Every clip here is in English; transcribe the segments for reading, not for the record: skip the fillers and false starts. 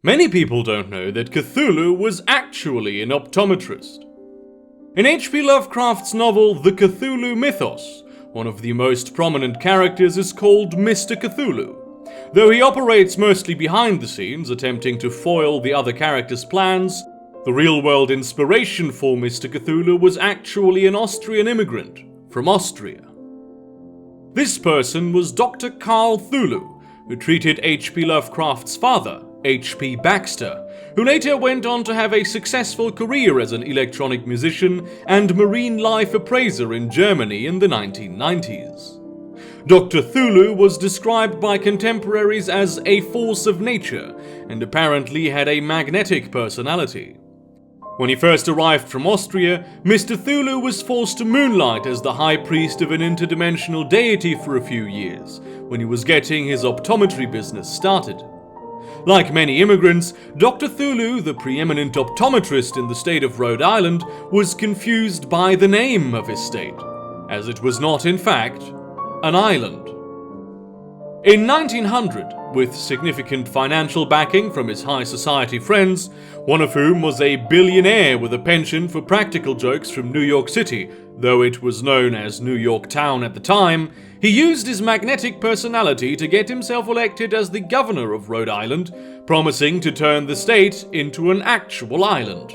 Many people don't know that Cthulhu was actually an optometrist. In H.P. Lovecraft's novel The Cthulhu Mythos, one of the most prominent characters is called Mr. Cthulhu. Though he operates mostly behind the scenes, attempting to foil the other characters' plans, the real-world inspiration for Mr. Cthulhu was actually an Austrian immigrant from Austria. This person was Dr. Carl Cthulhu, who treated H.P. Lovecraft's father, H.P. Baxter, who later went on to have a successful career as an electronic musician and marine life appraiser in Germany in the 1990s. Dr. Cthulhu was described by contemporaries as a force of nature and apparently had a magnetic personality. When he first arrived from Austria, Mr. Cthulhu was forced to moonlight as the high priest of an interdimensional deity for a few years, when he was getting his optometry business started. Like many immigrants, Dr. Cthulhu, the preeminent optometrist in the state of Rhode Island, was confused by the name of his state, as it was not, in fact, an island. In 1900, with significant financial backing from his high society friends, one of whom was a billionaire with a penchant for practical jokes from New York City, though it was known as New York Town at the time, he used his magnetic personality to get himself elected as the governor of Rhode Island, promising to turn the state into an actual island.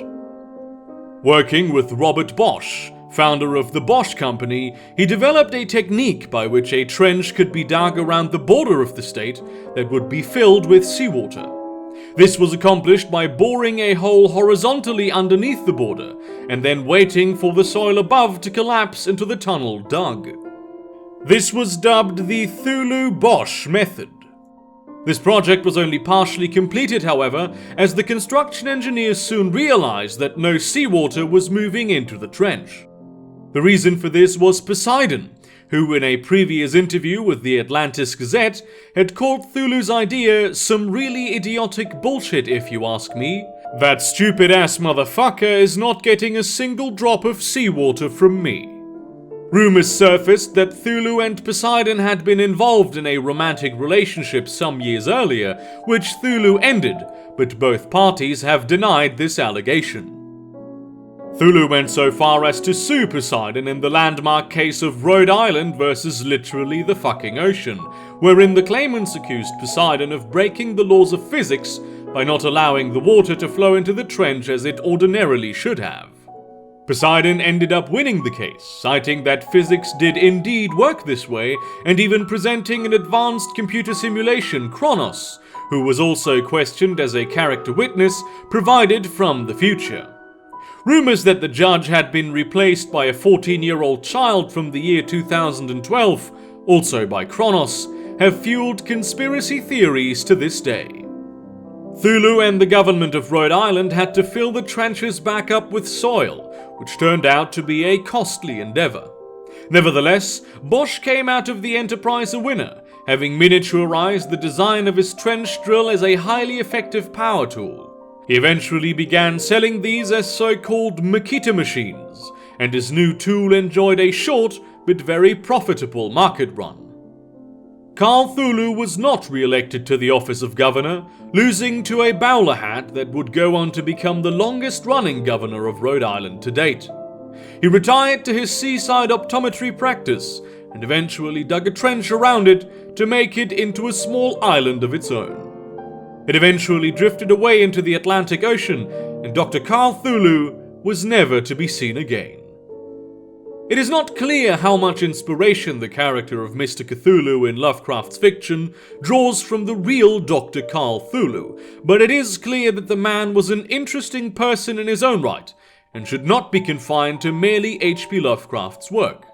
Working with Robert Bosch, founder of the Bosch Company, he developed a technique by which a trench could be dug around the border of the state that would be filled with seawater. This was accomplished by boring a hole horizontally underneath the border, and then waiting for the soil above to collapse into the tunnel dug. This was dubbed the Cthulhu-Bosch method. This project was only partially completed, however, as the construction engineers soon realized that no seawater was moving into the trench. The reason for this was Poseidon, who in a previous interview with the Atlantis Gazette had called Cthulhu's idea some really idiotic bullshit if you ask me. That stupid ass motherfucker is not getting a single drop of seawater from me. Rumors surfaced that Cthulhu and Poseidon had been involved in a romantic relationship some years earlier, which Cthulhu ended, but both parties have denied this allegation. Cthulhu went so far as to sue Poseidon in the landmark case of Rhode Island versus literally the fucking ocean, wherein the claimants accused Poseidon of breaking the laws of physics by not allowing the water to flow into the trench as it ordinarily should have. Poseidon ended up winning the case, citing that physics did indeed work this way, and even presenting an advanced computer simulation, Kronos, who was also questioned as a character witness, provided from the future. Rumors that the judge had been replaced by a 14-year-old child from the year 2012, also by Kronos, have fueled conspiracy theories to this day. Cthulhu and the government of Rhode Island had to fill the trenches back up with soil, which turned out to be a costly endeavor. Nevertheless, Bosch came out of the enterprise a winner, having miniaturized the design of his trench drill as a highly effective power tool. He eventually began selling these as so-called Makita machines, and his new tool enjoyed a short but very profitable market run. Carl Cthulhu was not re-elected to the office of governor, losing to a bowler hat that would go on to become the longest-running governor of Rhode Island to date. He retired to his seaside optometry practice and eventually dug a trench around it to make it into a small island of its own. It eventually drifted away into the Atlantic Ocean, and Dr. Carl Cthulhu was never to be seen again. It is not clear how much inspiration the character of Mr. Cthulhu in Lovecraft's fiction draws from the real Dr. Carl Cthulhu, but it is clear that the man was an interesting person in his own right, and should not be confined to merely H.P. Lovecraft's work.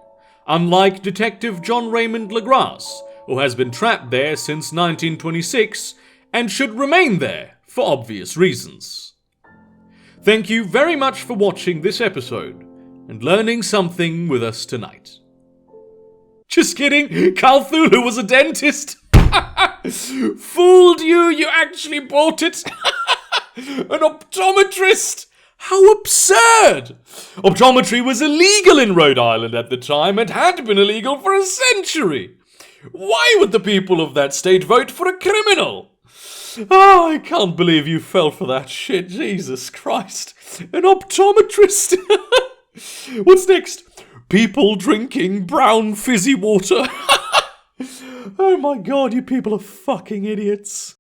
Unlike Detective John Raymond LaGrasse, who has been trapped there since 1926, and should remain there for obvious reasons. Thank you very much for watching this episode, and learning something with us tonight. Just kidding, Carl Cthulhu was a dentist! Fooled you, you actually bought it! An optometrist! How absurd! Optometry was illegal in Rhode Island at the time and had been illegal for a century. Why would the people of that state vote for a criminal? Oh, I can't believe you fell for that shit. Jesus Christ. An optometrist. What's next? People drinking brown fizzy water. Oh my god, you people are fucking idiots.